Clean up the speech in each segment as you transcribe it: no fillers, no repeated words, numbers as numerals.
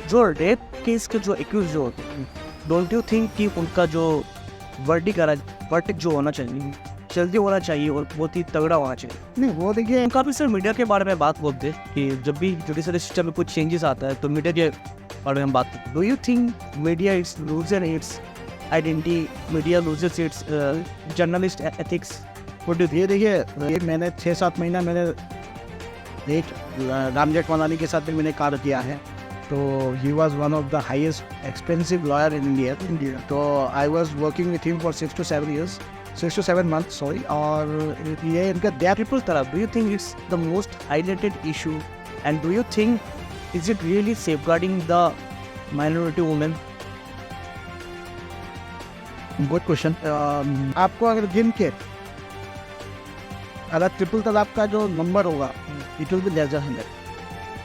जो rape case के जो एक्यूज जो होते हैं, डोंट यू थिंक कि उनका जो वर्डिक जो होना चाहिए जल्दी होना चाहिए और बहुत ही तगड़ा होना चाहिए? नहीं वो देखिए, काफ़ी सर मीडिया के बारे में बात बोलते हैं कि जब भी जुडिशरी सिस्टम में कुछ चेंजेस आता है तो मीडिया के बारे में हम बात करते हैं. Do you think media it's loser it's identity, media losers it's journalist ethics? ये देखिए, ये मैंने 6-7 महीना मैंने एक राम जेठमलानी के साथ भी मैंने कार्य किया है. तो he was one of the highest expensive lawyer in India. तो I was working with him for 6 to 7 years, 6 to 7 months, sorry. और ये इनका दैट People तरफ, do you think it's the most highlighted issue and do you think is it really safeguarding the minority women? Good question. आपको अगर गिन के अगर triple तलाक का जो नंबर होगा, it will be less than 100.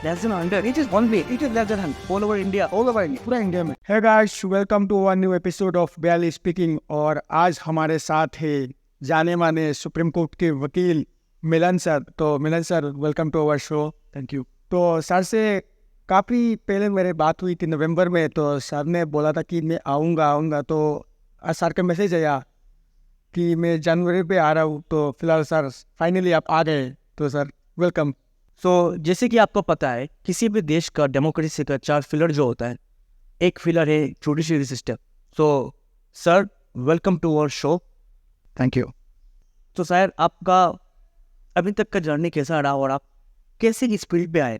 Less than 100. It is only, it is less than 100 all over India. All over India, पूरा इंडिया में. Hey guys, welcome to one new episode of Bailey speaking. और आज हमारे साथ है जाने माने supreme court के वकील मिलन सर. तो Milan sir, welcome to our show. Thank you. तो सर से काफ़ी पहले मेरी बात हुई थी नवंबर में. तो सर ने बोला था कि मैं आऊँगा. तो आज सर का मैसेज आया कि मैं जनवरी पे आ रहा हूँ. तो फिलहाल सर फाइनली आप आ गए. तो सर वेलकम. So, जैसे कि आपको पता है किसी भी देश का डेमोक्रेसी का 4 फिलर जो होता है, एक फिलर है judiciary system. So sir, welcome to our show. Thank you. तो सर, आपका अभी तक का जर्नी कैसा रहा और आप कैसे इस फील्ड पे आए?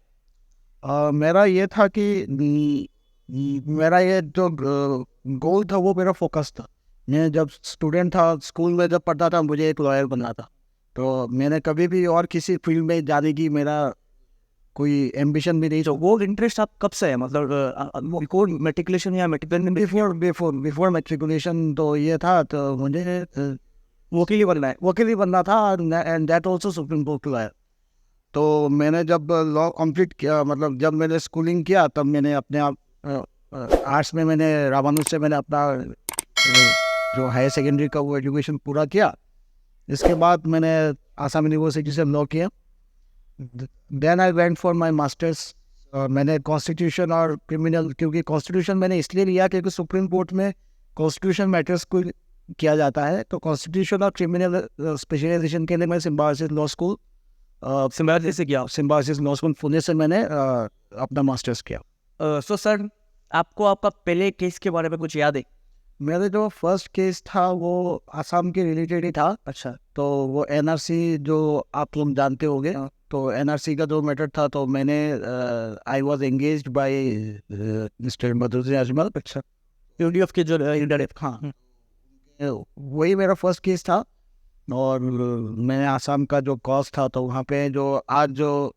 मेरा ये था कि मेरा ये जो गोल था वो मेरा फोकस था. मैं जब स्टूडेंट था, स्कूल में जब पढ़ता था, मुझे एक लॉयर बनना था. तो मैंने कभी भी और किसी फील्ड में जाने की मेरा कोई एम्बिशन भी नहीं. तो वो इंटरेस्ट आप कब से है, मतलब बिफोर मेट्रिकुलेशन या मेट्रिकुलेशन? बिफोर मेट्रिकुलेशन तो ये था. तो मुझे वकील ही बनना था. And that also supreme court lawyer. तो मैंने जब लॉ कंप्लीट किया, मतलब जब मैंने स्कूलिंग किया, तब मैंने अपने आप आर्ट्स में मैंने रामानुज से मैंने अपना जो हायर सेकेंडरी का वो एजुकेशन पूरा किया. इसके बाद मैंने आसाम यूनिवर्सिटी से लॉ किया. Then I went for my masters. मैंने कॉन्स्टिट्यूशन और क्रिमिनल, क्योंकि कॉन्स्टिट्यूशन मैंने इसलिए लिया क्योंकि सुप्रीम कोर्ट में कॉन्स्टिट्यूशन मैटर्स को किया जाता है. तो कॉन्स्टिट्यूशन और क्रिमिनल स्पेशलाइजेशन के लिए मैं symbiosis law school symbiosis law school Pune से मैंने अपना मास्टर्स किया. सो सर, आपको आपका पहले केस के बारे में कुछ याद है? मेरा जो फर्स्ट केस था वो आसाम के रिलेटेड ही था. अच्छा. तो वो एनआरसी जो आप लोग जानते होंगे. तो एनआरसी का जो मैटर था, तो मैंने I was engaged by mister Badruddin Ajmal. अच्छा. यूडीएफ के जो लीडर है. हाँ, वही मेरा फर्स्ट केस था. और मैंने आसाम का जो कॉज था, तो वहाँ पे जो आज जो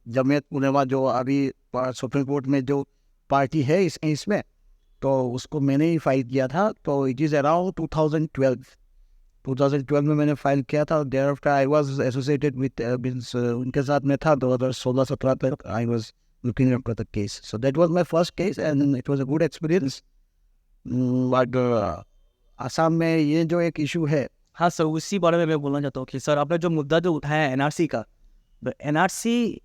जमीयत उलेमा जो अभी सुप्रीम कोर्ट में जो पार्टी है इसमें, तो उसको मैंने ही फाइल किया था. तो इट इज़ अराउंड 2012 में मैंने फाइल किया था. There after I was associated with उनके साथ में था. 2016-17 तक I was looking after the case. So that was my first case and it was a good experience. But Assam में ये जो एक इशू है. हाँ सर, उसी बारे में मैं बोलना चाहता हूँ कि सर आपने जो मुद्दा जो उठाया है एनआरसी का, एनआरसी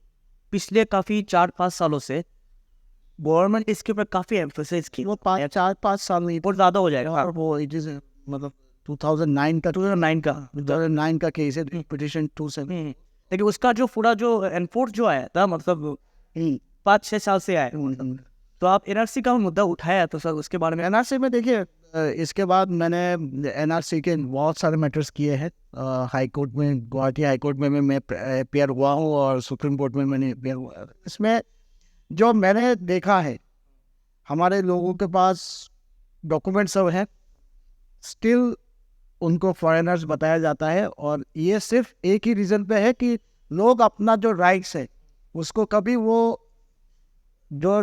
पिछले काफ़ी 4-5 सालों से गवर्नमेंट इसके ऊपर काफ़ी एम्फेसाइज की. वो 4-5 साल में बहुत ज़्यादा हो जाएगा. और वो इट इज़ मतलब 2009 का केस है. पिटिशन 2 से. लेकिन उसका जो पूरा जो एनफोर्स जो आया था, मतलब 5-6 साल से आया. तो आप एनआरसी का मुद्दा उठाया, तो सर उसके बारे में. एनआरसी में देखिए, इसके बाद मैंने एनआरसी के बहुत सारे मैटर्स किए हैं. हाई कोर्ट में, गुवाहाटी हाई कोर्ट में मैं अपेयर हुआ हूँ और सुप्रीम कोर्ट में मैंने अपेयर हुआ. इसमें जो मैंने देखा है, हमारे लोगों के पास डॉक्यूमेंट सब हैं, स्टिल उनको फॉरेनर्स बताया जाता है. और ये सिर्फ एक ही रीज़न पे है कि लोग अपना जो राइट्स है उसको कभी वो जो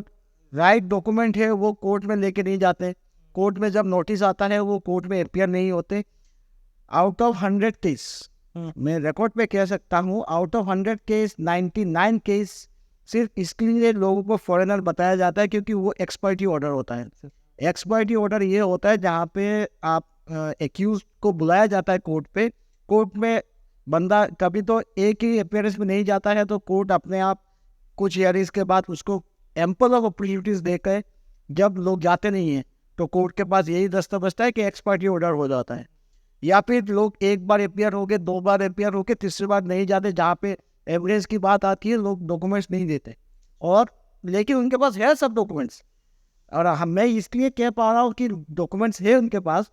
राइट डॉक्यूमेंट है वो कोर्ट में लेके नहीं जाते. कोर्ट में जब नोटिस आता है वो कोर्ट में अपेयर नहीं होते. आउट ऑफ 100 केस, मैं रिकॉर्ड पे कह सकता हूँ, आउट ऑफ 100 केस 99 केस सिर्फ इसके लिए लोगों को फॉरेनर बताया जाता है क्योंकि वो एक्सपर्टी ऑर्डर होता है. एक्सपर्टी ऑर्डर ये होता है जहाँ पे आप एक्यूज को बुलाया जाता है कोर्ट पे. कोर्ट में बंदा कभी तो एक ही अपेयरेंस में नहीं जाता है, तो कोर्ट अपने आप कुछ ईयरिंग्स के बाद उसको एम्पल ऑफ अपॉर्चुनिटीज देकर जब लोग जाते नहीं हैं तो कोर्ट के पास यही रास्ता बचता है कि एक्सपायरी ऑर्डर हो जाता है, या फिर लोग एक बार अपियर हो गए, 2 बार अपियर हो गए, तीसरी बार नहीं जाते। जहाँ पे एविडेंस की बात आती है लोग डॉक्यूमेंट्स नहीं देते, और लेकिन उनके पास है सब डॉक्यूमेंट्स। और मैं इसलिए कह पा रहा हूँ कि डॉक्यूमेंट्स है उनके पास,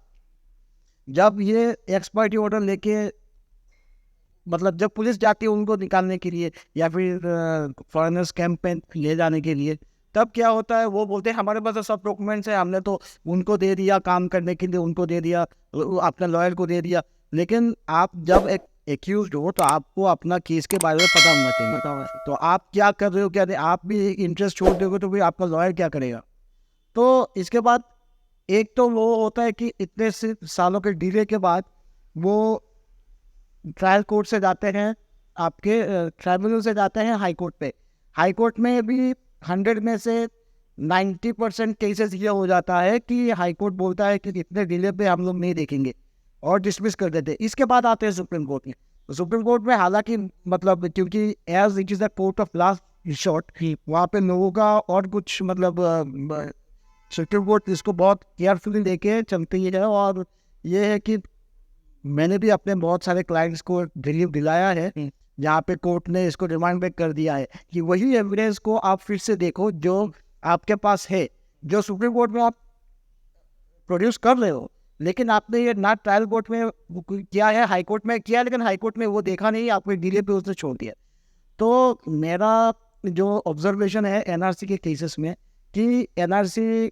जब ये एक्सपायरी ऑर्डर लेके मतलब जब पुलिस जाती है उनको निकालने के लिए या फिर फॉरेनर्स कैंप पे ले जाने के लिए, तब क्या होता है वो बोलते हैं हमारे पास तो सब डॉक्यूमेंट्स है, हमने तो उनको दे दिया काम करने के लिए, उनको दे दिया, अपने लॉयर को दे दिया। लेकिन आप जब एक एक्यूज हो तो आपको अपना केस के बारे में पता होना चाहिए, तो आप क्या कर रहे हो क्या नहीं। आप भी इंटरेस्ट छोड़ दोगे तो फिर आपका लॉयर क्या करेगा। तो इसके बाद एक तो वो होता है कि इतने सालों के डिले के बाद वो ट्रायल कोर्ट से जाते हैं, आपके ट्राइब्यूनल से जाते हैं हाई कोर्ट पे। हाई कोर्ट में भी 100 में से 90% केसेस ये हो जाता है कि हाई कोर्ट बोलता है कि इतने डिले पे हम लोग नहीं देखेंगे और डिसमिस कर देते हैं। इसके बाद आते हैं सुप्रीम कोर्ट में। तो सुप्रीम कोर्ट में हालांकि मतलब क्योंकि as it is the court of last resort, वहाँ पे लोगों का और कुछ मतलब सुप्रीम कोर्ट इसको बहुत केयरफुली लेके चलती है। और ये है कि मैंने भी अपने बहुत सारे क्लाइंट्स को रिलीफ दिलाया है जहाँ पे कोर्ट ने इसको रिमांड बैक कर दिया है कि वही एविडेंस को आप फिर से देखो जो आपके पास है, जो सुप्रीम कोर्ट में आप प्रोड्यूस कर रहे हो, लेकिन आपने ये ना ट्रायल कोर्ट में किया है, हाई कोर्ट में किया, लेकिन हाई कोर्ट में वो देखा नहीं, आपको डिले पे उसने छोड़ दिया। तो मेरा जो ऑब्जर्वेशन है एनआरसी के केसेस में कि एनआरसी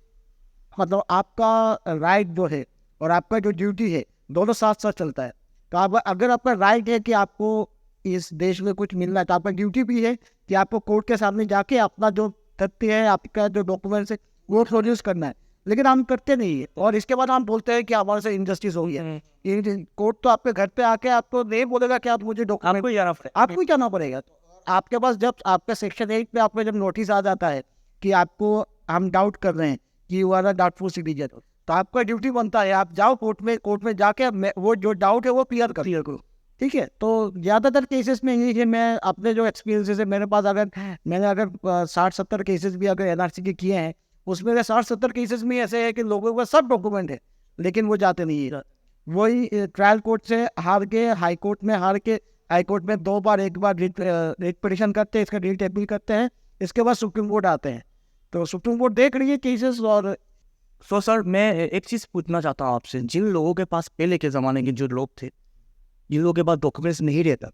मतलब आपका राइट जो है और आपका जो ड्यूटी है दोनों साथ साथ चलता है। तो आप अगर आपका राइट है कि आपको इस देश में कुछ मिलना है, तो आपका ड्यूटी भी है कि आपको कोर्ट के सामने जाके अपना जो तथ्य है, आपका जो डॉक्यूमेंट्स है वो प्रोड्यूस करना है। लेकिन हम करते नहीं है, और इसके बाद हम बोलते हैं कि हमारे से इनजस्टिस हो गया। ये कोर्ट तो आपके घर पे आके आपको नहीं बोलेगा कि आप मुझे डॉक्यूमेंट, आपको ही जाना पड़ेगा। आपके पास जब आपका सेक्शन 8 पे आपको जब नोटिस आ जाता है कि आपको हम डाउट कर रहे हैं कि you are a doubtful citizen, तो आपका ड्यूटी बनता है आप जाओ कोर्ट में जाके वो जो डाउट है वो क्लियर करो। ठीक है। तो ज़्यादातर केसेस में ये है, मैं अपने जो एक्सपीरियंसेस है मेरे पास, अगर मैंने अगर 60-70 केसेस भी अगर एनआरसी के किए हैं, उसमें से 60-70 केसेस में ऐसे है कि लोगों के पास सब डॉक्यूमेंट है लेकिन वो जाते नहीं है। वही ट्रायल कोर्ट से हार के हाई कोर्ट में हार के हाई कोर्ट में 2 बार, एक बार रिट पिटिशन करते हैं, इसका रिट अपील करते हैं, इसके बाद सुप्रीम कोर्ट आते हैं। तो सुप्रीम कोर्ट देख रही है केसेस। और सो सर मैं एक चीज़ पूछना चाहता हूँ आपसे, जिन लोगों के पास पहले के ज़माने के जो लोग थे, जिन लोगों के पास डॉक्यूमेंट्स नहीं रहता,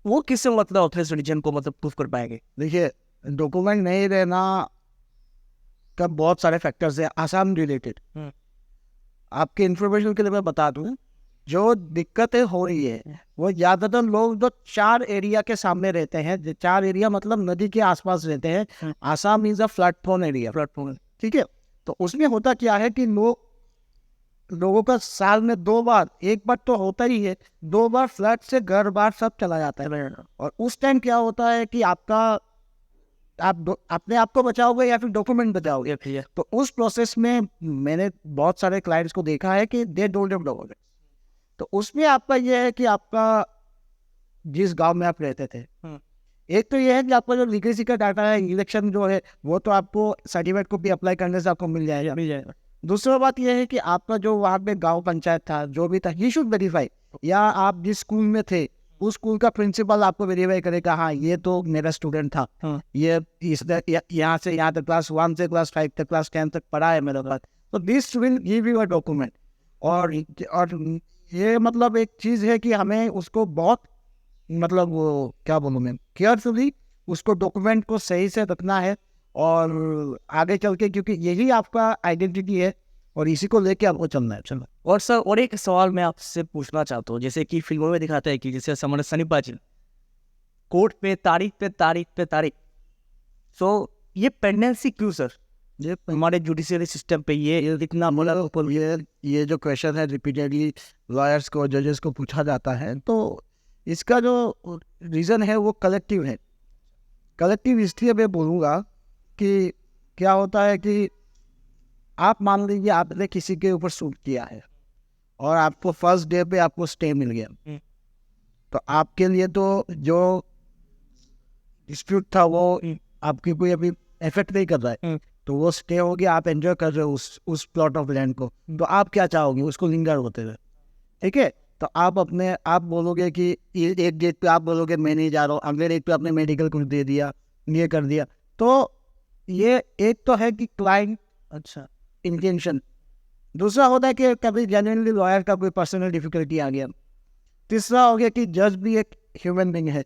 वो किससे मतलब अपने सिटीजन को मतलब प्रूफ कर पाएंगे? देखिए, डॉक्यूमेंट नहीं रहना का बहुत सारे फैक्टर्स हैं आसाम रिलेटेड। आपके इन्फॉर्मेशन के लिए मैं बता दूं, जो दिक्कतें हो रही है वो ज़्यादातर लोग जो 4 एरिया के सामने रहते हैं, 4 एरिया मतलब नदी के आसपास रहते हैं। Assam is a flood prone area, ठीक है। तो उसमें होता क्या है कि लोगों का साल में 2 बार, एक बार तो होता ही है, 2 बार फ्लड से घर बार सब चला जाता है। और उस टाइम क्या होता है कि आप अपने आप को बचाओगे या फिर डॉक्यूमेंट बचाओगे। तो उस प्रोसेस में मैंने बहुत सारे क्लाइंट्स को देखा है कि दे डोंट हैव डॉक्यूमेंट। तो उसमें आपका ये है कि आपका जिस गांव में आप रहते थे, एक तो ये है कि आपका जो लिटरेसी का डाटा है, इलेक्शन जो है वो तो आपको सर्टिफिकेट को भी अप्लाई करने से आपको मिल जाएगा। दूसरा बात यह है कि आपका जो वहाँ पे गांव पंचायत था, जो भी था, ही शुड वेरीफाई, या आप जिस स्कूल में थे उस स्कूल का प्रिंसिपल आपको वेरीफाई करेगा, हाँ ये तो मेरा स्टूडेंट था, ये यहाँ से यहाँ तक क्लास 1 से क्लास 5 तक, क्लास 10 तक पढ़ा है मेरे पास। तो this will give you a document. और ये मतलब एक चीज़ है कि हमें उसको बहुत मतलब वो क्या बोलूँ मैं, केयरफुली उसको डॉक्यूमेंट को सही से रखना है और आगे चल के, क्योंकि यही आपका आइडेंटिटी है और इसी को लेके आपको चलना है। चलना। और सर और एक सवाल मैं आपसे पूछना चाहता हूँ, जैसे कि फिल्मों में दिखाता है कि जैसे हमारे सनीपा जी कोर्ट पे तारीख पे तारीख पे तारीख, सो ये पेंडेंसी क्यों सर ये हमारे जुडिशियरी सिस्टम पे ये इतना मतलब ये जो क्वेश्चन है रिपीटेडली लॉयर्स को, जजेस को पूछा जाता है, तो इसका जो रीज़न है वो कलेक्टिव है। कलेक्टिव इसलिए मैं बोलूँगा कि क्या होता है कि आप मान लीजिए आपने किसी के ऊपर सूट किया है और आपको फर्स्ट डे पे आपको स्टे मिल गया, तो आपके लिए तो जो डिस्प्यूट था वो आपकी कोई अभी इफेक्ट नहीं कर रहा है, तो वो स्टे हो गया, आप एंजॉय कर रहे हो उस प्लॉट ऑफ लैंड को, तो आप क्या चाहोगे, उसको लिंगर होते हुए, ठीक है। तो आप बोलोगे कि एक डेट पे आप बोलोगे मैं नहीं जा रहा हूँ, अगले डेट पे आपने मेडिकल कुछ दे दिया, ये कर दिया, तो ये एक तो है कि क्लाइंट अच्छा इंटेंशन, दूसरा होता है कि कभी जेन्युइनली लॉयर का कोई पर्सनल डिफिकल्टी आ गया, तीसरा हो गया कि जज भी एक ह्यूमन बीइंग है,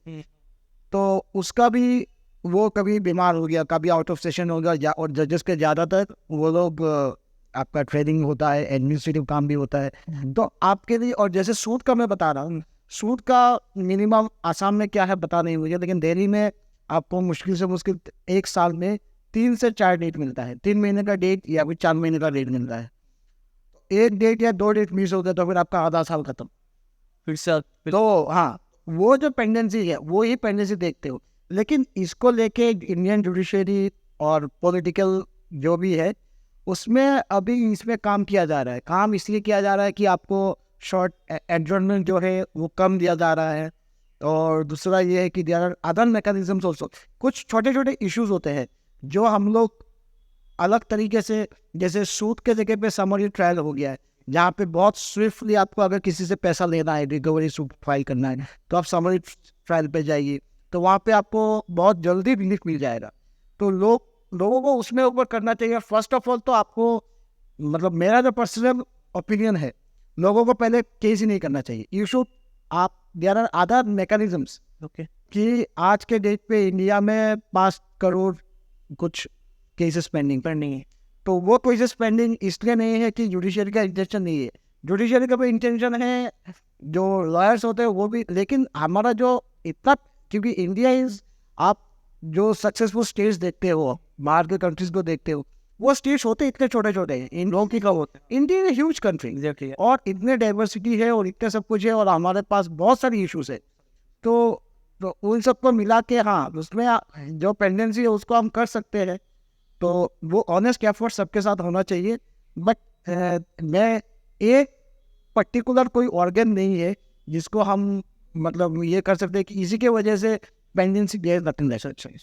तो उसका भी वो कभी बीमार हो गया, कभी आउट ऑफ सेशन हो गया, और जजेस के ज़्यादातर वो लोग आपका ट्रेनिंग होता है, एडमिनिस्ट्रेटिव काम भी होता है, तो आपके लिए, और जैसे सूट का मैं बता रहा हूँ, सूट का मिनिमम आसाम में क्या है पता नहीं मुझे, लेकिन दिल्ली में आपको मुश्किल से मुश्किल 1 साल में 3 से 4 डेट मिलता है, 3 महीने का डेट या फिर 4 महीने का डेट मिलता है, एक डेट या 2 डेट मिस हो गया तो फिर आपका आधा साल खत्म। फिर से तो हाँ, वो जो पेंडेंसी है वो ही पेंडेंसी देखते हो, लेकिन इसको लेके इंडियन जुडिशरी और पॉलिटिकल जो भी है उसमें अभी इसमें काम किया जा रहा है। काम इसलिए किया जा रहा है कि आपको शॉर्ट एडजॉर्नमेंट जो है वो कम दिया जा रहा है, और दूसरा ये है कि there are other mechanisms also. कुछ छोटे छोटे इश्यूज होते हैं जो हम लोग अलग तरीके से, जैसे सूट के जगह पे समरी ट्रायल हो गया है, जहाँ पे बहुत स्विफ्टली आपको अगर किसी से पैसा लेना है, रिकवरी सूट फाइल करना है, तो आप समरी ट्रायल पे जाइए, तो वहाँ पे आपको बहुत जल्दी रिलीफ मिल जाएगा। तो लोगों को उसमें ऊपर करना चाहिए। फर्स्ट ऑफ ऑल तो आपको, मतलब मेरा जो पर्सनल ओपिनियन है, लोगों को पहले केस ही नहीं करना चाहिए। यू शुड, आप, there are other mechanisms okay कि आज के डेट पे इंडिया में 5 करोड़ कुछ केसेस पेंडिंग है। तो वो केसेस पेंडिंग इसलिए नहीं है कि जुडिशरी का इंटेंशन नहीं है, जुडिशरी का भी इंटेंशन है, जो लॉयर्स होते हैं वो भी, लेकिन हमारा जो इतना, क्योंकि इंडिया इज, आप जो सक्सेसफुल स्टेट्स देखते हो, बाहर के कंट्रीज को देखते हो, वो स्टेट्स होते इतने छोटे छोटे हैं, इन लोगों की कब होते हैं। India is huge country exactly और इतने डाइवर्सिटी है और इतने सब कुछ है, और हमारे पास बहुत सारी इश्यूज है, तो उन सबको मिला के हाँ उसमें जो पेंडेंसी है उसको हम कर सकते हैं। तो वो ऑनेस्ट एफर्ट सबके साथ होना चाहिए, बट मैं एक पर्टिकुलर कोई ऑर्गन नहीं है जिसको हम मतलब ये कर सकते हैं कि इसी के वजह से pendency there is nothing like,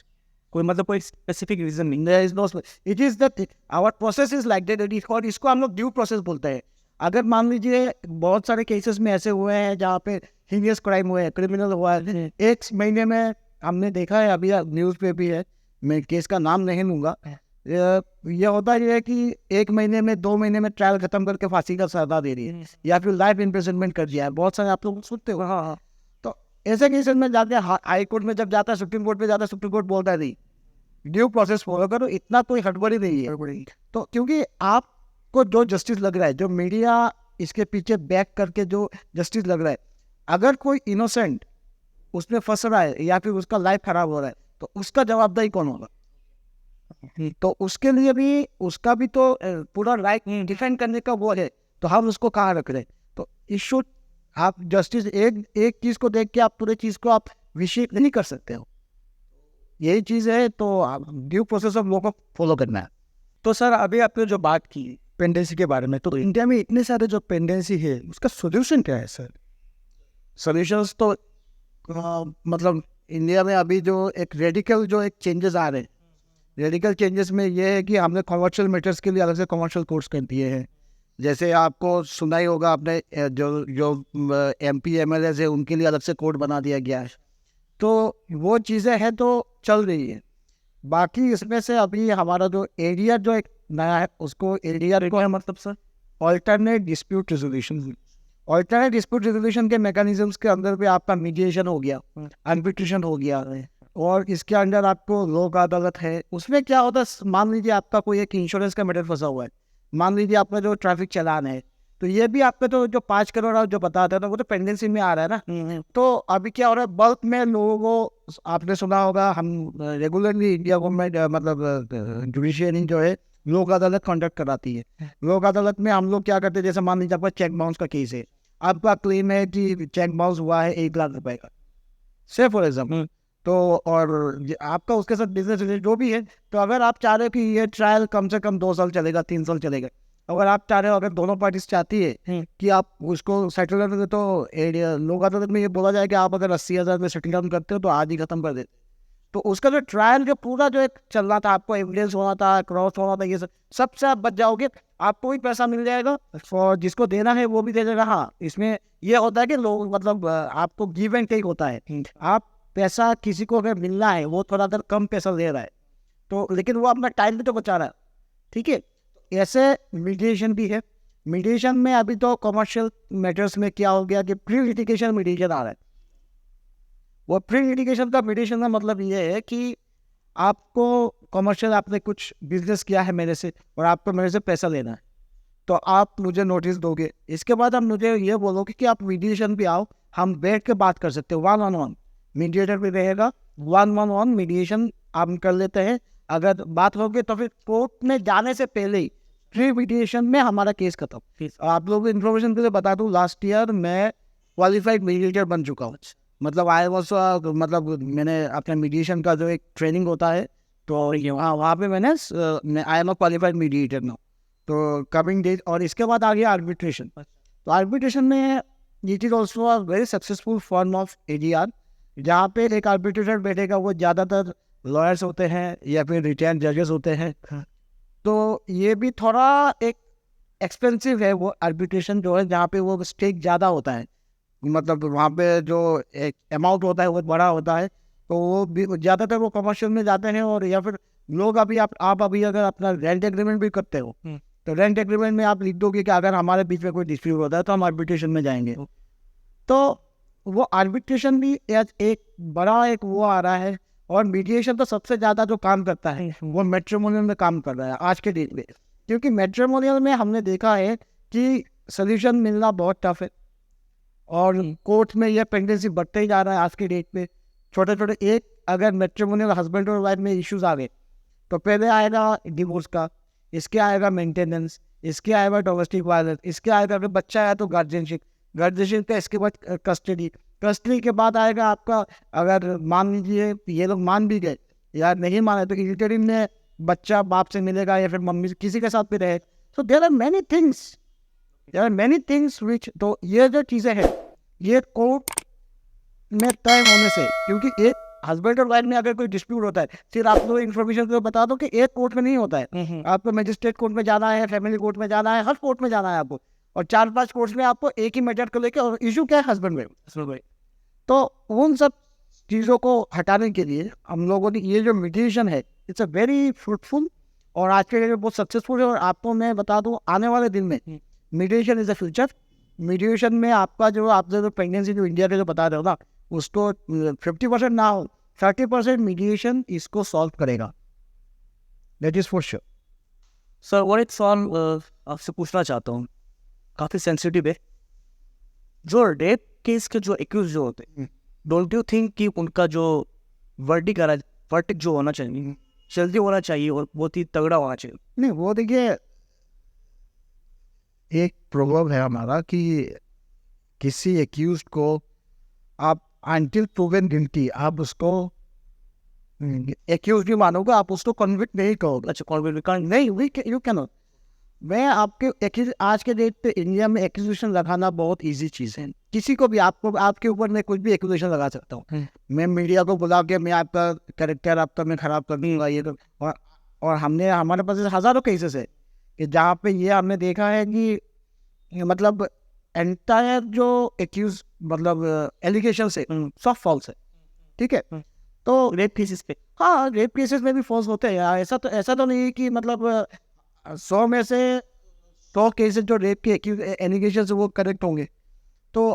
कोई मतलब कोई स्पेसिफिक रीजन नहीं। There is no, it is that our process is like that, और इसको हम लोग ड्यू प्रोसेस बोलते हैं। अगर मान लीजिए बहुत सारे केसेस में ऐसे हुए हैं जहाँ पे हीनियस क्राइम हुए हैं, क्रिमिनल हुआ है, 1 महीने में हमने देखा है, अभी न्यूज़ पे भी है, मैं केस का नाम नहीं लूँगा, ये होता है कि 1 महीने में 2 महीने में ट्रायल खत्म करके फांसी का सजा दे रही है, या फिर लाइफ इम्प्रिजनमेंट कर दिया है, बहुत सारे आप लोग सुनते हो। हाँ हाँ तो ऐसे केसेस में जाते हैं हाई कोर्ट में, जब जाता है सुप्रीम कोर्ट में जाता है, सुप्रीम कोर्ट बोलता है नहीं, ड्यू प्रोसेस फॉलो करो, इतना कोई हड़बड़ी नहीं है। तो क्योंकि आपको जो जस्टिस लग रहा है, जो मीडिया इसके पीछे बैक करके जो जस्टिस लग रहा है, अगर कोई इनोसेंट उसमें फंस रहा है या फिर उसका लाइफ खराब हो रहा है, तो उसका जवाबदारी कौन होगा? तो उसके लिए भी, उसका भी तो पूरा राइट डिफेंड करने का वो है, तो हम उसको कहाँ रख रहे हैं? तो इशू, आप जस्टिस एक चीज को देख के आप पूरे चीज को आप विशेष नहीं कर सकते हो, यही चीज है। तो ड्यू प्रोसेस ऑफ लॉ को फॉलो करना है। तो सर अभी आपने जो बात की पेंडेंसी के बारे में, तो इंडिया में इतने सारे जो पेंडेंसी है उसका सोल्यूशन क्या है सर? सोल्यूशंस तो मतलब इंडिया में अभी जो एक रेडिकल जो एक चेंजेस आ रहे हैं, रेडिकल चेंजेस में ये है कि हमने कमर्शियल मैटर्स के लिए अलग से कमर्शियल कोर्ट्स कर दिए हैं। जैसे आपको सुना ही होगा आपने, जो जो MP MLAs है उनके लिए अलग से कोर्ट बना दिया गया है। तो वो चीज़ें हैं तो चल रही है। बाकी इसमें से अभी हमारा जो एरिया जो एक नया है, उसको एरिया को है मतलब sir alternate dispute resolution. Alternate dispute resolution के मैकेनिज्म्स के अंदर भी आपका मीडिएशन हो गया, आर्बिट्रेशन हो गया, और इसके अंदर आपको लोक अदालत है। उसमें क्या होता है, मान लीजिए आपका कोई एक इंश्योरेंस का मैटर फंसा हुआ है, मान लीजिए आपका जो ट्रैफिक चालान है, तो ये भी आपका तो जो 5 करोड़ जो बताते हैं, तो वो तो पेंडेंसी में आ रहा है ना। तो अभी क्या हो रहा है, बल्क में लोगों को, आपने सुना होगा, हम रेगुलरली इंडिया गवर्नमेंट मतलब जुडिशियरी जो है लोक अदालत कंडक्ट कराती है। लोक अदालत में हम लोग क्या करते हैं, जैसे मान लीजिए आपका चेक बाउंस का केस है, आपका क्लेम है कि चेक बाउंस हुआ है 1 लाख रुपए का, से फॉर एग्जाम्पल, तो और आपका उसके साथ बिजनेस रिलेटेड जो भी है, तो अगर आप चाह रहे हो कि ये ट्रायल कम से कम 2 साल चलेगा, 3 साल चलेगा, अगर आप चाह रहे हो, अगर दोनों पार्टीज चाहती है कि आप उसको सेटल कर दे, तो लोक अदालत में ये बोला जाए कि आप अगर 80,000 में सेटल डाउन करते हो तो आज ही खत्म कर देते। तो उसका जो ट्रायल जो पूरा जो एक चल रहा था, आपको एविडेंस होना था, क्रॉस होना था, ये सब से आप बच जाओगे, आपको भी पैसा मिल जाएगा और जिसको देना है वो भी दे देगा। हाँ, इसमें ये होता है कि लोग मतलब आपको गिव एंड टेक होता है। आप पैसा किसी को अगर मिलना है, वो थोड़ा देर कम पैसा दे रहा है तो, लेकिन वो अपना टाइम भी तो बचा रहा है। ठीक है, ऐसे मीडिएशन भी है। मीडिएशन में अभी तो कमर्शियल मैटर्स में क्या हो गया कि प्री लिटिगेशन मीडिएशन आ रहा है। वो प्री लिटिगेशन का मीडिएशन का मतलब ये है कि आपको कमर्शियल, आपने कुछ बिजनेस किया है मेरे से और आपको मेरे से पैसा लेना है, तो आप मुझे नोटिस दोगे, इसके बाद आप मुझे ये बोलोगे कि आप मीडिएशन पे आओ, हम बैठ के बात कर सकते हो, 1-on-1 मीडिएटर भी रहेगा, 1-on-1 मीडिएशन आप कर लेते हैं। अगर बात होगी तो फिर कोर्ट में जाने से पहले ही प्री मीडिएशन में हमारा केस खत्म। आप लोगों को इन्फॉर्मेशन के लिए बता दूं, लास्ट ईयर मैं क्वालिफाइड मीडिएटर बन चुका हूँ। मतलब आई वॉज मतलब मैंने अपना मीडिएशन का जो एक ट्रेनिंग होता है तो वहाँ पे मैंने I am a qualified mediator now. तो कमिंग डेज, और इसके बाद आ गया आर्बिट्रेशन। तो आर्बिट्रेशन में it is also a very successful form of ADR, जहाँ पे एक आर्बिट्रेटर बैठेगा, वो ज़्यादातर लॉयर्स होते हैं या फिर रिटायर्ड जजेस होते हैं। तो ये भी थोड़ा एक एक्सपेंसिव है वो आर्बिट्रेशन जो है, जहाँ पे वो स्टेक ज़्यादा होता है, मतलब वहाँ पे जो एक अमाउंट होता है वो बड़ा होता है। तो वो भी ज़्यादातर वो कमर्शियल में जाते हैं, और या फिर लोग अभी आप अभी अगर अपना रेंट एग्रीमेंट भी करते हो तो रेंट एग्रीमेंट में आप लिख दोगे कि अगर हमारे बीच में कोई डिस्प्यूट होता है तो हम आर्बिट्रेशन में जाएंगे। तो वो आर्बिट्रेशन भी एक बड़ा एक वो आ रहा है। और मीडिएशन तो सबसे ज़्यादा जो काम करता है वो मैट्रिमोनियल में काम कर रहा है आज के डेट में, क्योंकि मैट्रिमोनियल में हमने देखा है कि सोल्यूशन मिलना बहुत टफ है, और कोर्ट में यह पेंडेंसी बढ़ते ही जा रहा है आज के डेट में। छोटे छोटे एक अगर मैट्रिमोनियल हस्बैंड और वाइफ में इश्यूज आ गए तो पहले आएगा डिवोर्स का, इसके आएगा मेंटेनेंस, इसके आएगा डोमेस्टिक वायलेंस, इसके आएगा अगर बच्चा आया तो गार्जियनशिप का, इसके बाद कस्टडी के बाद आएगा आपका, अगर मान लीजिए ये लोग मान भी गए या नहीं माने तो इंटरिम में बच्चा बाप से मिलेगा या फिर मम्मी से, किसी के साथ भी रहे। So there are many things which, तो ये जो चीज़ें हैं ये कोर्ट में तय होने से, क्योंकि एक हस्बैंड और वाइफ में अगर कोई डिस्प्यूट होता है, सिर्फ आप लोग इन्फॉर्मेशन को बता दो कि एक कोर्ट में नहीं होता है, आपको मजिस्ट्रेट कोर्ट में जाना है, फैमिली कोर्ट में जाना है, हर कोर्ट में जाना है आपको, और 4-5 कोर्ट में आपको एक ही मैटर को लेकर, और इशू क्या है हस्बैंड वाइफ। तो उन सब चीज़ों को हटाने के लिए हम लोगों ने ये जो मीडिएशन है, इट्स अ वेरी फ्रूटफुल और आज के लिए बहुत सक्सेसफुल है। और आपको मैं बता दूं, आने वाले दिन में mediation is a future. Mediation में आपका जो आपने जो प्रेगनेंसी जो इंडिया के जो बता रहे हो ना, उसको 50% ना हो 30% मीडिएशन इसको सॉल्व करेगा, that is for sure. Sir और एक सवाल आपसे पूछना चाहता हूँ, काफ़ी सेंसिटिव है। जो रेप केस के जो एक्यूज जो होते हैं, डोंट यू थिंक कि उनका जो वर्डिक जो होना चाहिए जल्दी होना चाहिए और बहुत ही तगड़ा होना चाहिए? नहीं, वो देखिए, एक प्रोवर्ब है हमारा कि किसी एक्यूज को आप अनटिल प्रूवन गिल्टी आप उसको एक्यूज नहीं मानोगे, आप उसको कन्विक्ट नहीं करोगे। अच्छा, कॉन्विक्ट नहीं, यू कैन नॉट। मैं आपके आज के डेट पे इंडिया में एक्यूजेशन लगाना बहुत इजी चीज़ है। किसी को भी आपके ऊपर मैं कुछ भी एक्यूजेशन लगा सकता हूँ। मैं मीडिया को बुला के मैं आपका कैरेक्टर आपका मैं ख़राब कर दूँगा ये तो, और हमारे पास हज़ारों केसेस है कि जहाँ पे ये हमने देखा है कि मतलब एंटायर जो एक्यूज मतलब एलिगेशन है सब फॉल्स है। ठीक है, तो रेप केसेस पे, हाँ, रेप केसेस में भी फॉल्स होते हैं यार। ऐसा तो नहीं है कि मतलब 100 में से 100 केसेस जो रेप के एलिगेशन से वो करेक्ट होंगे। तो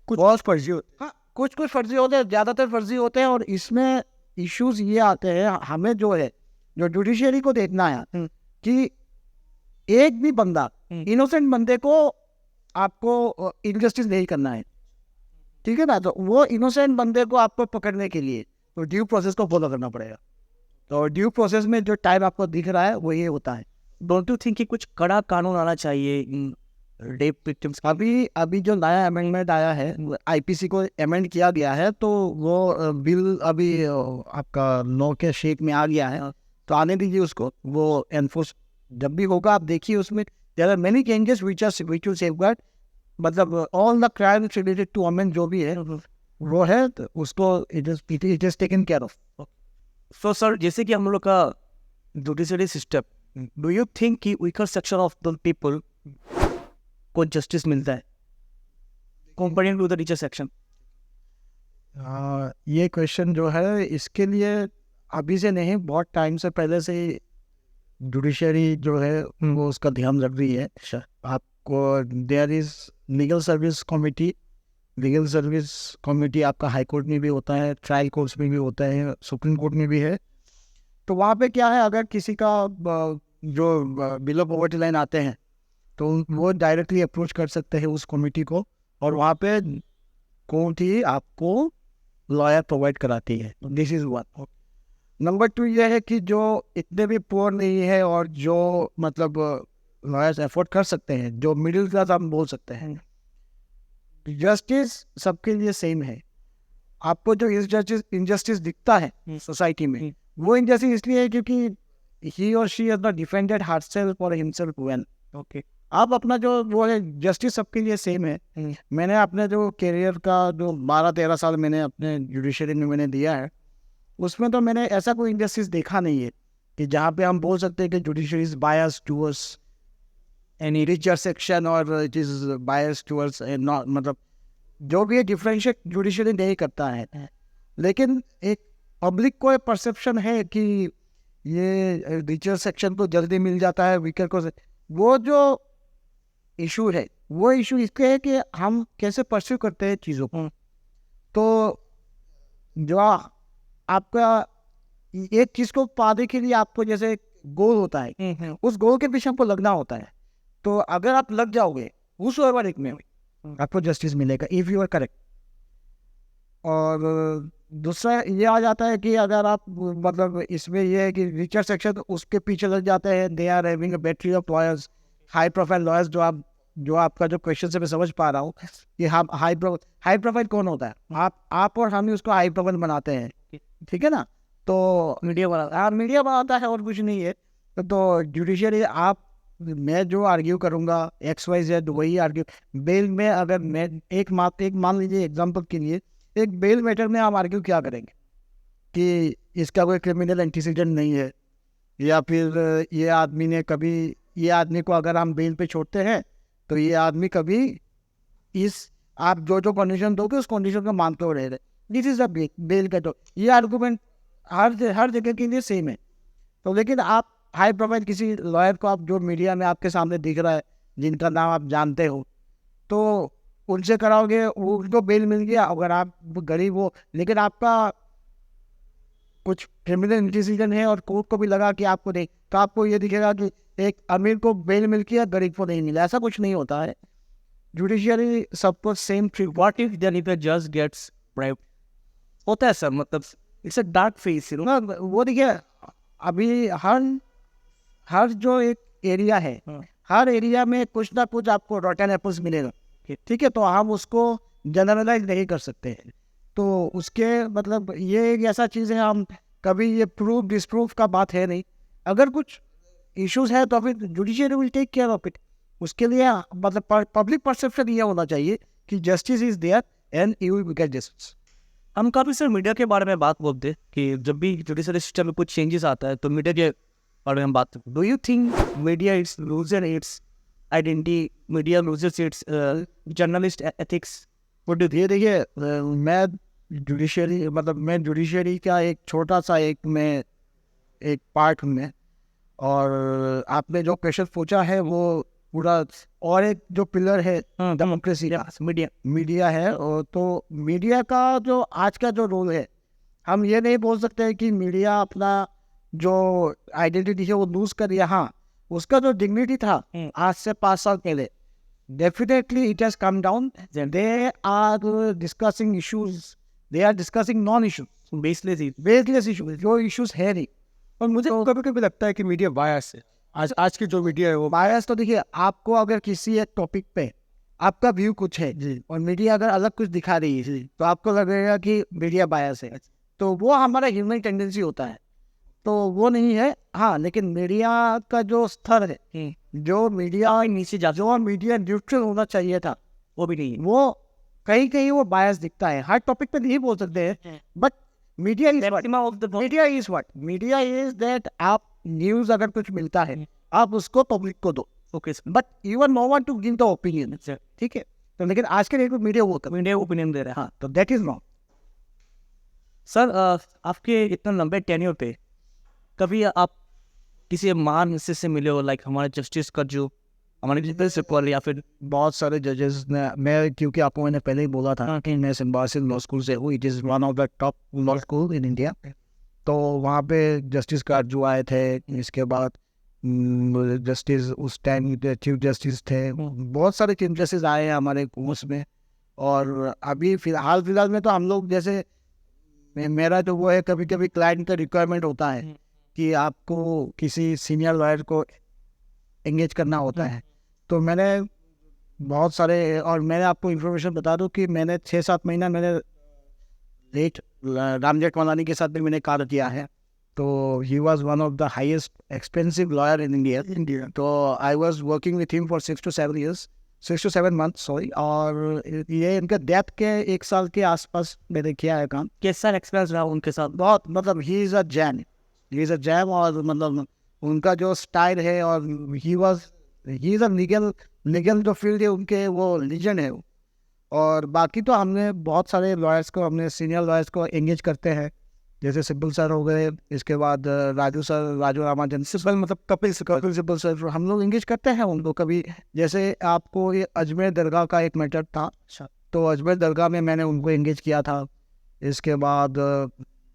कुछ बहुत फर्जी होते हैं, हाँ, कुछ फर्जी होते हैं, ज़्यादातर फर्जी होते हैं। और इसमें इश्यूज ये आते हैं, हमें जो है जो जुडिशरी को देखना है कि एक भी बंदा इनोसेंट बंदे को आपको इनजस्टिस नहीं करना है। ठीक है ना, तो वो इनोसेंट बंदे को आपको पकड़ने के लिए तो ड्यू प्रोसेस को फॉलो करना पड़ेगा। तो ड्यू प्रोसेस में जो टाइम आपको दिख रहा है वो ये होता है। डोंट यू थिंक कि कुछ कड़ा कानून आना चाहिए इन रेप विक्टिम्स? अभी जो नया अमेंडमेंट आया है, आईपीसी को अमेंड किया गया है, तो वो बिल अभी आपका लॉ के शेप में आ गया है। तो आने दीजिए उसको, वो एनफोर्स जब भी होगा आप देखिए उसमें there are many changes which will safeguard, मतलब all the crimes related to women जो भी है वो है, तो उसको it is taken care of. So sir, जैसे कि हम लोग का judiciary system, do you think कि weaker section of the people को जस्टिस मिलता है comparing to the richer section? ये क्वेश्चन जो है इसके लिए अभी से नहीं, बहुत टाइम से पहले से जुडिशरी जो है वो उसका ध्यान रख रही है। आपको there is legal service committee आपका हाई कोर्ट में भी होता है, ट्रायल कोर्ट्स में भी होता है, सुप्रीम कोर्ट में भी है। तो वहाँ पे क्या है, अगर किसी का जो बिलो पॉवर्टी लाइन आते हैं तो वो डायरेक्टली अप्रोच कर सकते हैं उस कमेटी को, और वहाँ पे कोर्ट ही आपको लॉयर प्रोवाइड कराती है। This is one. नंबर 2 ये है कि जो इतने भी पुअर नहीं है और जो मतलब लॉयर्स एफोर्ड कर सकते हैं, जो मिडिल क्लास हम बोल सकते हैं, जस्टिस सबके लिए सेम है। आपको जो इनजस्टिस दिखता है सोसाइटी में, वो इनजस्टिस इसलिए है क्योंकि ही और she has not defended herself और हिमसेल्फ वेल। ओके, आप अपना जो वो है, जस्टिस सबके लिए सेम है। मैंने अपने जो करियर का जो 12-13 साल मैंने अपने जुडिशरी में मैंने दिया है, उसमें तो मैंने ऐसा कोई इंजस्टिस देखा नहीं है कि जहाँ पे हम बोल सकते हैं कि judiciary is biased towards any richer section और it is biased towards not, मतलब जो भी है डिफरेंशिएट जुडिशरी नहीं करता है। लेकिन एक पब्लिक को एक परसेप्शन है कि ये रिचर सेक्शन को जल्दी मिल जाता है, वीकर को। वो जो इशू है, वो इशू इसके है कि हम कैसे परस्यू करते हैं चीज़ों को। तो जो आपका एक चीज़ को पाने के लिए आपको जैसे गोल होता है, उस गोल के पीछे आपको लगना होता है। तो अगर आप लग जाओगे उस वर्क में, आपको जस्टिस मिलेगा इफ यू आर करेक्ट। और दूसरा ये आ जाता है कि अगर आप मतलब इसमें ये है कि रिचर सेक्शन उसके पीछे लग जाते हैं, they are having a battery of lawyers, high profile lawyers. जो आपका जो क्वेश्चन से मैं समझ पा रहा हूँ कि हम हाई प्रोफाइल कौन होता है, आप और हम ही उसको हाई प्रोफाइल बनाते हैं, ठीक है ना। तो मीडिया बनाता है और कुछ नहीं है। तो जुडिशरी मैं जो आर्ग्यू करूँगा XYZ वही आर्ग्यू। बेल में अगर मैं मान लीजिए एग्जांपल के लिए, एक बेल मैटर में हम आर्ग्यू क्या करेंगे कि इसका कोई क्रिमिनल एंटीसीडेंट नहीं है, या फिर ये आदमी को अगर हम बेल पे छोड़ते हैं तो ये आदमी कभी आप जो कंडीशन दोगे उस कंडीशन को मानते हो रहे। दिस इज अ बेल का। तो ये आर्गूमेंट हर जगह के लिए सेम है। तो लेकिन आप हाई प्रोफाइल किसी लॉयर को, आप जो मीडिया में आपके सामने दिख रहा है, जिनका नाम आप जानते हो, तो उनसे कराओगे, उनको बेल मिल गया। अगर आप गरीब हो लेकिन आपका कुछ क्रिमिनल डिसीजन है और कोर्ट को भी लगा कि आपको नहीं, तो आपको ये दिखेगा कि एक अमीर को बेल मिल गया, गरीब को नहीं मिला। ऐसा कुछ नहीं होता है। जुडिशियरी सबको same treat. What if then if a जज गेट्स ब्राइब? होता है सर, मतलब it's a dark face, you know. वो देखिए, अभी हर जो एक एरिया है, हर एरिया में कुछ ना कुछ आपको रॉटन एप्पल्स मिलेगा, ठीक है। तो हम उसको जनरलाइज नहीं कर सकते हैं। तो उसके मतलब ये एक ऐसा चीज़ है, हम कभी ये प्रूफ डिसप्रूव का बात है नहीं। अगर कुछ इश्यूज है तो फिर judiciary will take care of it. उसके लिए मतलब पब्लिक परसेप्शन ये होना चाहिए कि justice is there and you will get justice. हम काफ़ी सर मीडिया के बारे में बात बोलते हैं कि जब भी जुडिशरी सिस्टम में कुछ चेंजेस आता है तो मीडिया के बारे में हम बात करते हैं। Do you think media it's loser it's identity, media losers it's journalist ethics? वो ये देखिए, मैं जुडिशरी का एक छोटा सा एक पार्ट में, और आपने जो क्वेश्चन पूछा है वो पूरा, और एक जो पिलर है डेमोक्रेसी का, मीडिया है। और तो मीडिया का जो आज का जो रोल है, हम ये नहीं बोल सकते कि मीडिया अपना जो आइडेंटिटी है वो लूज कर दिया। हाँ, उसका जो डिग्निटी था आज से 5 साल पहले, definitely it has come down. They are discussing issues, they are discussing non issues, baseless issues, जो इश्यूज है नहीं। और मुझे कभी कभी लगता है कि मीडिया बायस है। आज की जो मीडिया है वो बायस। तो देखिए, आपको अगर किसी एक टॉपिक पे आपका व्यू कुछ है और मीडिया अगर अलग कुछ दिखा रही है तो आपको लगेगा कि मीडिया बायस है। तो वो हमारा ह्यूमन टेंडेंसी होता है, तो वो नहीं है। हाँ, लेकिन मीडिया का जो स्तर है, जो मीडिया नीचे जो मीडिया न्यूट्रल होना चाहिए था, वो भी नहीं है। वो कहीं कहीं वो बायस दिखता है। हर टॉपिक पे नहीं बोल सकते हैं, but media is Maximum of the media is what media is that आप न्यूज अगर कुछ मिलता है आप उसको पब्लिक को दो, okay but you are no one to give the opinion, ठीक है। तो लेकिन आज के डेट में मीडिया वो कर, मीडिया ओपिनियन दे रहा है। हाँ, तो दैट इज रॉन्ग। सर आपके इतना लंबे टेन्योर पे कभी आप किसी महान हिस्से से मिले हो, लाइक हमारे जस्टिस का जो हमारे प्रिंसिपल या फिर बहुत सारे जजेस ने, मैं क्योंकि आपको मैंने पहले ही बोला था कि मैं सिम्बासिस लॉ स्कूल से हूँ, it is one of the top law school in India. तो वहाँ पे जस्टिस कार्ड जो आए थे, इसके बाद जस्टिस उस टाइम चीफ जस्टिस थे, बहुत सारे चीफ जस्टिस आए हैं हमारे कोर्स में। और अभी फिलहाल में तो हम लोग जैसे मेरा जो वो है, कभी कभी क्लाइंट का रिक्वायरमेंट होता है कि आपको किसी सीनियर लॉयर को एंगेज करना होता है, तो मैंने बहुत सारे, और मैंने आपको इन्फॉर्मेशन बता दूं कि मैंने 6-7 महीना मैंने लेट राम जेठमलानी के साथ भी मैंने कार्य किया है। तो he was one of the highest expensive lawyer in India. तो I was working with him for 6 to 7 years, 6 to 7 months, sorry. और ये इनका डेथ के 1 साल के आसपास मैंने किया है काम। कैसा एक्सपीरियंस रहा उनके साथ? बहुत, मतलब ही इज़ अ जैम, और मतलब उनका जो स्टाइल है, और ही इज़ अ लीगल जो फील्ड है उनके, वो लीजेंड है वो। और बाकी तो हमने बहुत सारे लॉयर्स को, हमने सीनियर लॉयर्स को एंगेज करते हैं, जैसे सिब्बल सर हो गए, इसके बाद राजू रामाजन सिब्बल, मतलब कपिल सिब्बल सर, हम लोग एंगेज करते हैं उनको। कभी जैसे आपको ये अजमेर दरगाह का एक मैटर था, तो अजमेर दरगाह में मैंने उनको एंगेज किया था। इसके बाद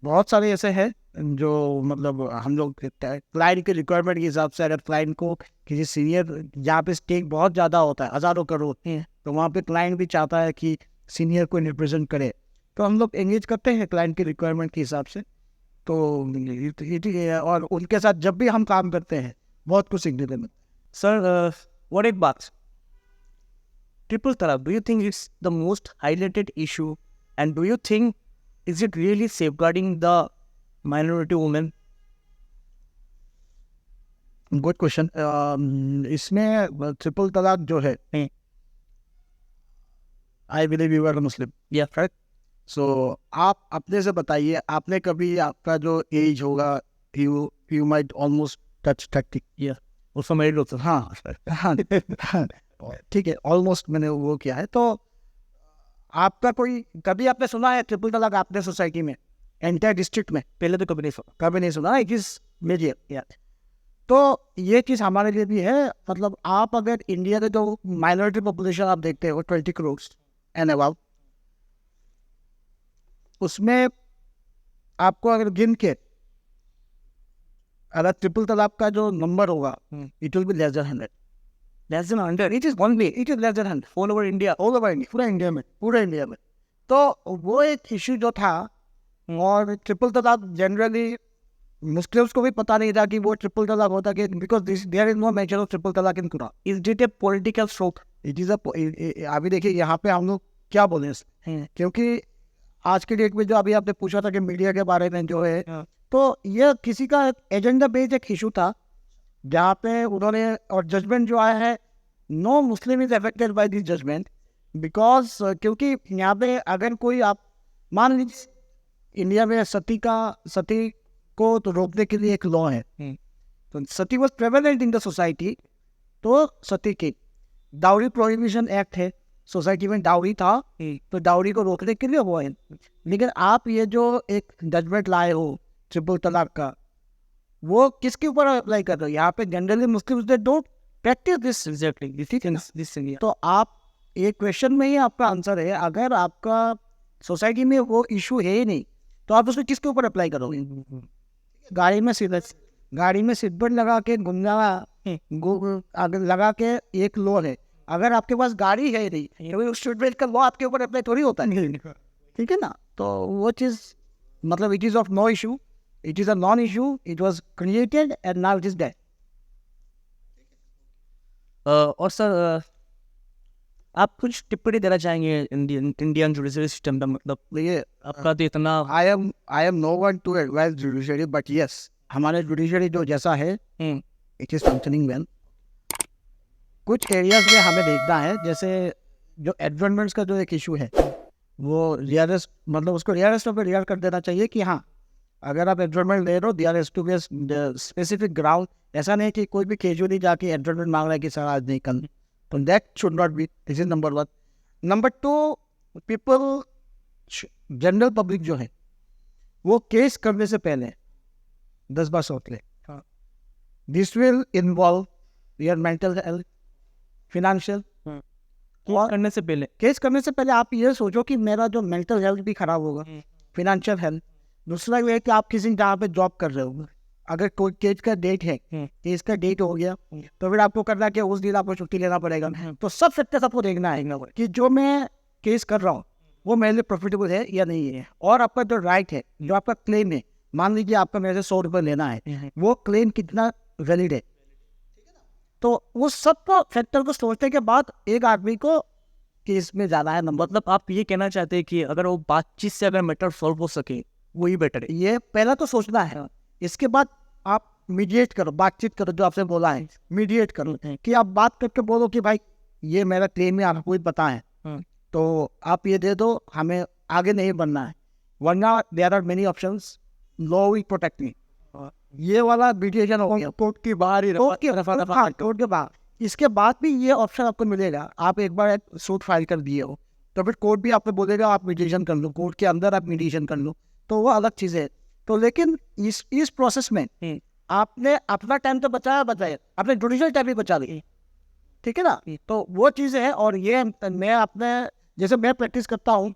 बहुत सारे ऐसे हैं जो, मतलब हम लोग क्लाइंट के रिक्वायरमेंट के हिसाब से, अगर क्लाइंट को किसी सीनियर, जहाँ पे स्टेक बहुत ज़्यादा होता है, हज़ारों करोड़, तो वहाँ पे क्लाइंट भी चाहता है कि सीनियर को रिप्रेजेंट करे, तो हम लोग एंगेज करते हैं क्लाइंट के रिक्वायरमेंट के हिसाब से। तो और उनके साथ जब भी हम काम करते हैं बहुत कुछ सीखने को मिलता है। सर और एक बात, triple talaq, do you think it's the most highlighted issue, and do you think is it really safeguarding the minority women? Good question. इसमें ट्रिपल तलाक जो है, I believe you are Muslim, या राइट। सो आप अपने से बताइए, आपने कभी, आपका जो एज होगा, यू माइट ऑलमोस्ट टच 30, या उसको मैरिड होता है। हाँ हाँ, ठीक है, ऑलमोस्ट मैंने वो किया है। तो आपका कोई, कभी आपने सुना है ट्रिपल तलाक आपने सोसाइटी में, एंटायर डिस्ट्रिक्ट में? पहले तो कभी नहीं सुना। It is major. तो ये चीज़ हमारे लिए भी है, मतलब आप अगर इंडिया के जो माइनॉरिटी पॉपुलेशन आप देखते हो 20 crore एंड अबाव, उसमें आपको अगर गिन के, अगर ट्रिपल तलाक का जो नंबर होगा, it will be less than 100। Less than 100? It is only, it is less than 100 all over India? पूरा इंडिया में। तो वो एक इश्यू जो था, और ट्रिपल तलाक जनरली मुस्लिम्स को भी पता नहीं था कि वो ट्रिपल तलाक होता है, because there is no mention of triple talaq in Quran. Is it a political stroke? It is अभी देखिए यहाँ पे हम लोग क्या बोले, क्योंकि आज के डेट में जो अभी आपने पूछा था कि मीडिया के बारे में जो है, तो ये किसी का एजेंडा बेस्ड एक इशू था, जहाँ पे उन्होंने, और जजमेंट जो आया है, no Muslim is affected by this judgement, because क्योंकि यहाँ पे अगर कोई, आप मान लीजिए इंडिया में सती को तो रोकने के लिए एक लॉ है, तो sati was prevalent in the society, तो सती की डाउरी प्रोहिबिशन एक्ट है, सोसाइटी में डाउरी था, तो डाउरी को रोकने के लिए वो है। लेकिन आप ये जो एक जजमेंट लाए हो ट्रिपल तलाक का, वो किसके ऊपर अप्लाई कर रहे हो? यहाँ पे generally Muslims they don't practice this, exactly this. तो आप, एक क्वेश्चन में ही आपका आंसर है, अगर आपका सोसाइटी में वो इशू है ही नहीं, तो आप उसको किसके ऊपर अप्लाई करोगे? गाड़ी में सीट बेल्ट लगा के लगा के एक लॉ है, अगर आपके पास गाड़ी है नहीं, तो सीट बेल्ट का लॉ आपके ऊपर अप्लाई थोड़ी होता है, ठीक है ना? तो वो चीज़, मतलब it is of no issue, it is a non issue, it was created and now it is dead. और सर आप कुछ टिप्पणी देना चाहेंगे इंडियन जुडिशरी सिस्टम का? मतलब ये आपका तो इतना, I am no one to advice judiciary, but yes, हमारे जुडिशरी जो जैसा है, इट इज फंक्शनिंग वेल। कुछ एरियाज में हमें देखना है, जैसे जो एडवर्टाइजमेंट्स का जो एक इशू है, वो रियलिस्ट मतलब उसको रियलिस्ट पे रियल कर देना चाहिए कि हाँ अगर आप एनरोलमेंट ले रहे हो there is to be specific ground. ऐसा नहीं कि कोई भी कैजुअली जाके एनरोलमेंट मांग रहा है कि सर आज नहीं कल, तो that should not B. This is number 1। Number 2, people general public जो है वो केस करने से पहले 10 बार सोच ले। This will involve your mental health, financial. Case करने से पहले आप ये सोचो कि मेरा जो मेंटल हेल्थ भी खराब होगा, फिनेंशियल हेल्थ। दूसरा ये है कि आप किसी जगह पे जॉब कर रहे हो, अगर कोई केस का डेट है, केस का डेट हो गया तो फिर आपको करना कि उस दिन आपको छुट्टी लेना पड़ेगा। तो सब फैक्टर्स आपको देखना है कि जो मैं केस कर रहा हूँ वो मेरे लिए प्रॉफिटेबल है या नहीं है, और आपका जो राइट है, जो आपका क्लेम है, मान लीजिए आपका मेरे से 100 रुपये लेना है, वो क्लेम कितना वैलिड है। तो उस सब को फैक्टर को सोचने के बाद एक आदमी को केस में जाना है। नंबर मतलब आप ये कहना चाहते हैं कि अगर वो बातचीत से अगर मैटर सॉल्व हो सके वही बेटर है। ये पहला तो सोचना है, इसके बाद आप मीडिएट करो, बातचीत करो, जो आपसे बोला है मीडिएट करो, कि आप बात करके बोलो कि भाई ये मेरा क्लेम है, आपको भी पता है, तो आप ये दे दो, हमें आगे नहीं बढ़ना है, वरना there are many options, law will protect me. ये वाला मीडिएशन हो गया, कोर्ट के बाहर ही कोर्ट के बाहर। इसके बाद भी ये ऑप्शन आपको मिलेगा, आप एक बार सूट फाइल कर दिए हो तो फिर कोर्ट भी आपको बोलेगा आप मीडिएशन कर लो, कोर्ट के अंदर आप मीडिएशन कर लो, तो वो अलग चीज़ है। तो लेकिन इस प्रोसेस में आपने अपना टाइम तो बचाया, आपने जुडिशियल टाइम भी बचा लिया, ठीक है ना। तो वो चीज़ है। और ये मैं अपने जैसे मैं प्रैक्टिस करता हूँ,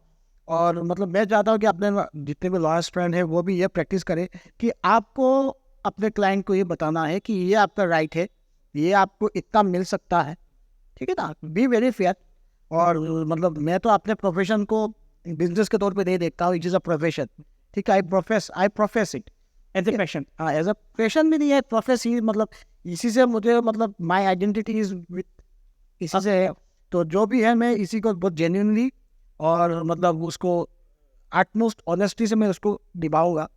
और मतलब मैं चाहता हूँ कि अपने जितने भी लॉयर्स फ्रेंड है वो भी ये प्रैक्टिस करें कि आपको अपने क्लाइंट को ये बताना है कि ये आपका राइट है, ये आपको इतना मिल सकता है, ठीक है ना। Be very fair. और मतलब मैं तो अपने प्रोफेशन को बिजनेस के तौर पे नहीं देखता हूँ, इट इज़ अ प्रोफेशन, ठीक है। I profess it as a passion. हाँ, एज अ पैशन भी नहीं है, प्रोफेस ही, मतलब इसी से मुझे मतलब माई आइडेंटिटी इज विथ, इसी से है। तो जो भी है मैं इसी को बहुत जेन्युइनली और मतलब उसको एटमोस्ट ऑनेस्टी से मैं उसको निभाऊंगा।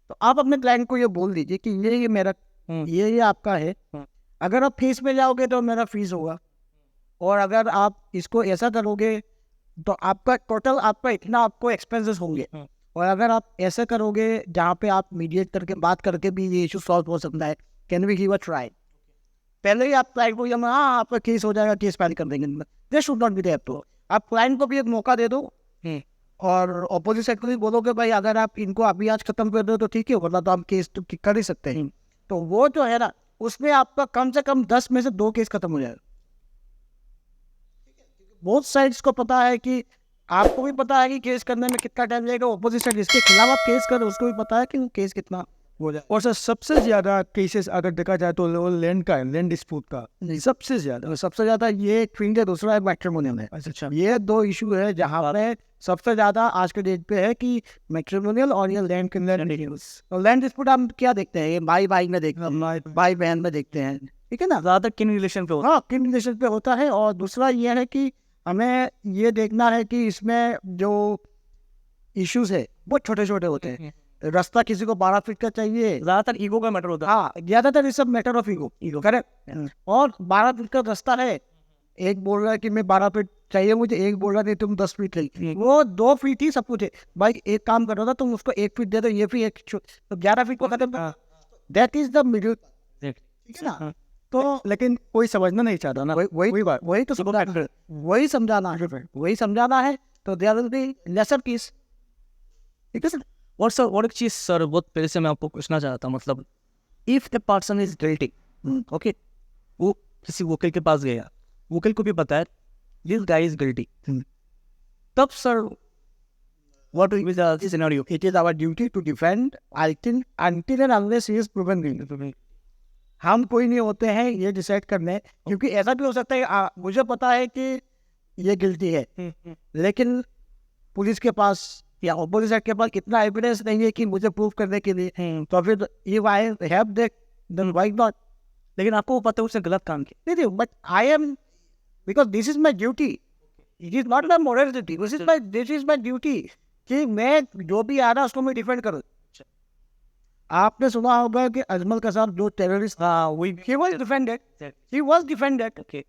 तो आप अपने क्लाइंट को ये बोल दीजिए कि ये मेरा ये आपका है, अगर आप फीस में जाओगे तो मेरा फीस होगा, और अगर आप इसको ऐसा करोगे तो आपका टोटल आपका इतना आपको एक्सपेंसेस होंगे, और अगर आप ऐसा करोगे जहाँ पे आप मीडिएट करके बात करके भी ये इशू सॉल्व हो सकता है, can we give a try. पहले ही आप क्लाइंट को हाँ आपका केस हो जाएगा, केस फाइल कर देंगे, they should not be there. तो आप क्लाइंट को भी एक मौका दे दो, और ऑपोजिट साइड को भी बोलो कि भाई अगर आप इनको अभी आज खत्म कर दो तो ठीक है, वरना तो हम केस तो कर ही सकते हैं। तो वो जो है ना, उसमें आपका कम से कम 10 में से 2 केस खत्म हो जाएगा। बोथ साइड्स को पता है कि आपको भी पता है कि केस करने में कितना टाइम लगेगा, ऑपोजिट साइड जिसके खिलाफ आप केस कर रहे हो उसको भी पता है कि वो केस कितना हो जाए। और सर सबसे ज़्यादा केसेस अगर देखा जाए तो वो लैंड का है, लैंड डिस्प्यूट का सबसे ज़्यादा ये एक फील्ड है, दूसरा है मैट्रिमोनियल है। अच्छा, ये 2 इशू है जहाँ पे सबसे ज़्यादा आज के डेट पे है कि मैट्रिमोनियल और ये लैंड लैंड डिस्प्यूट हम क्या देखते हैं, ये भाई में देखते हैं, भाई बहन में देखते हैं, ठीक है ना। ज़्यादातर किन रिलेशन पे होता है? हाँ, किन रिलेशन पे होता है। और दूसरा ये है कि हमें ये देखना है कि इसमें जो इश्यूज है वो छोटे छोटे होते हैं। रास्ता किसी को 12 फीट का चाहिए, ज़्यादातर ईगो का मैटर होता है। हाँ, ज्यादातर ये सब मैटर ऑफ ईगो करेक्ट। और 12 फीट का रास्ता है, एक बोल रहा है कि मैं 12 फीट चाहिए मुझे, एक बोल रहा है तुम 10 फीट चाहिए, वो 2 फीट ही सब कुछ है। भाई एक काम करो ना, तुम उसको 1 फीट दे दो, ये भी एक तो 11 फीट को खत्म। दैट इज द मिडिल, ठीक है ना। तो लेकिन कोई समझना नहीं चाहता ना, वही तो समझाना है। तो there will be lesser case, ठीक है सर। और एक चीज़ सर, बहुत पहले से मैं आपको पूछना चाहता हूँ, मतलब if the person is guilty, okay, वो किसी वकील के पास गया, वकील को भी पता है दिस गाय इज गिल्टी, तब sir what is the scenario? It is our duty to defend until and unless he is proven guilty. हम कोई नहीं होते हैं ये डिसाइड करने, क्योंकि ऐसा भी हो सकता है मुझे पता है कि ये गिल्टी है, लेकिन पुलिस के पास या ऑपोजिट साइड के पास इतना एविडेंस नहीं है कि मुझे प्रूव करने के लिए, तो फिर if I have that then why not. लेकिन आपको पता है उसने गलत काम किया। नहीं, but I am, because this is my duty, it is not my morality, this is my duty कि मैं जो भी आ रहा है उसको मैं डिफेंड करूँ। आपने सुना होगा कि अजमल कसाब जो टेररिस्ट था, he was defended, ओके,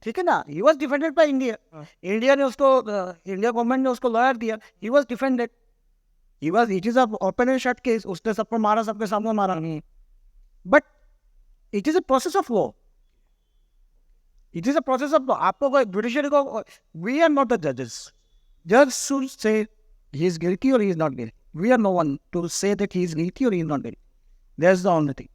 ठीक है ना, he was defended by India, India ने उसको इंडिया गवर्नमेंट ने उसको लॉयर दिया, he was defended, he was, it is a open and shut case, उसने सबको मारा, सबके सामने मारा, but it is a process of law, it is a process of law. आपको जुडिशरी को, वी आर नॉट द जजेस, जज should say he is guilty और he is not guilty, we are no one to say that he is guilty और he is not guilty, that is the only thing.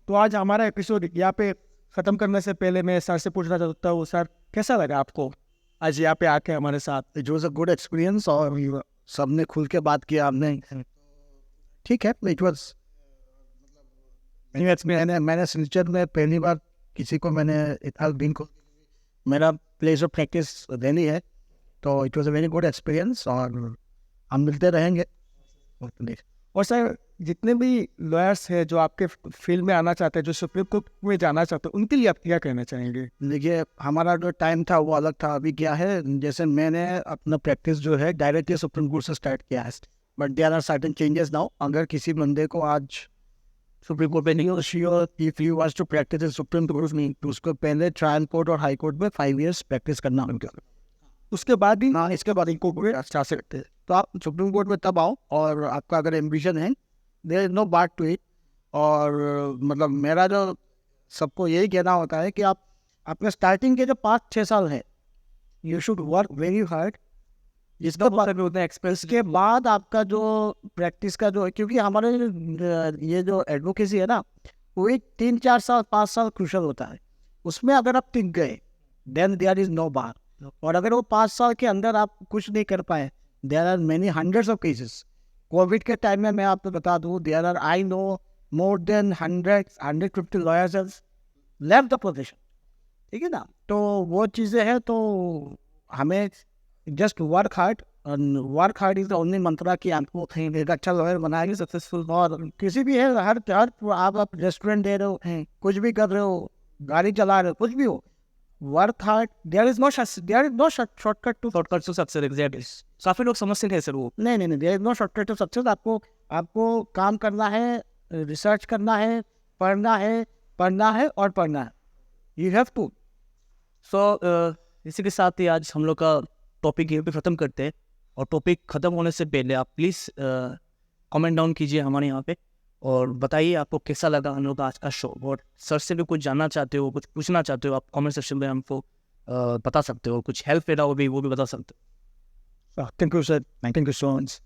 तो आज हमारा episode यहाँ पे ख़त्म करने से पहले मैं सर से पूछना चाहता हूँ, सर कैसा लगा आपको आज यहाँ पे आके हमारे साथ? It was a good experience और सबने खुल के बात किया आपने, ठीक है। इट वॉज, मैंने सिलचर में पहली बार किसी को, मैंने इतना दिन को मेरा प्लेस ऑफ प्रैक्टिस देनी है, तो it was a very good experience और हम मिलते रहेंगे। और सर जितने भी लॉयर्स हैं जो आपके फील्ड में आना चाहते हैं, जो सुप्रीम कोर्ट में जाना चाहते हैं, उनके लिए आप क्या कहना चाहेंगे? देखिए, हमारा जो टाइम था वो अलग था, अभी क्या है, जैसे मैंने अपना प्रैक्टिस जो है डायरेक्टली सुप्रीम कोर्ट से स्टार्ट किया है, but there are certain changes now. अगर किसी बंदे को आज सुप्रीम कोर्ट पे नहीं हो, sure if you was to practice in supreme court में, तो उसको पहले ट्रायल कोर्ट और हाई कोर्ट में 5 years प्रैक्टिस करना होगा, उसके बाद ही हाँ इसके बाद इनको जा सकते हैं। तो आप सुप्रीम कोर्ट में तब आओ, और आपका अगर एम्बिशन है, देयर इज नो बात टू इट। और मतलब मेरा जो सबको यही कहना होता है कि आप अपने स्टार्टिंग के जो 5-6 साल है, you should work very hard, इसका बारे में होता है एक्सपीरियंस के बाद आपका जो प्रैक्टिस का जो, क्योंकि हमारे ये जो एडवोकेसी है ना, वो 3-4 साल 5 साल क्रूशल होता है, उसमें अगर आप टिक गए देन देयर इज नो बार, और अगर वो 5 साल के अंदर आप कुछ नहीं कर पाए, there are many hundreds of cases. Covid के टाइम में मैं आपको बता दूँ, there are, I know more than 150 lawyers have left the profession, ठीक है ना। तो वो चीज़ें हैं, तो हमें just work hard, work hard is the only mantra कि आपको एक अच्छा लॉयर बनाएंगे सक्सेसफुल। और किसी भी है, हर आप रेस्टोरेंट दे रहे हो, कुछ भी कर रहे हो, गाड़ी चला रहे हो, कुछ भी हो, work hard, there is no shortcut to success. Exactly, काफी लोग समझते हैं सर वो, नहीं, there is no shortcut to success. आपको काम करना है, रिसर्च करना है, पढ़ना है और पढ़ना है, यू हैव टू। सो इसी के साथ ही आज हम लोग का टॉपिक यहीं पे ख़त्म करते हैं, और टॉपिक ख़त्म होने से पहले आप प्लीज़ कमेंट डाउन कीजिए हमारे यहाँ पे, और बताइए आपको कैसा लगा हम लोग का आज का शो। और सर से भी कुछ जानना चाहते हो, कुछ पूछना चाहते हो, आप कमेंट सेक्शन में हमको बता सकते हो, कुछ हेल्प लेना हो भी वो भी बता सकते हो। Thank you sir, thank you so much.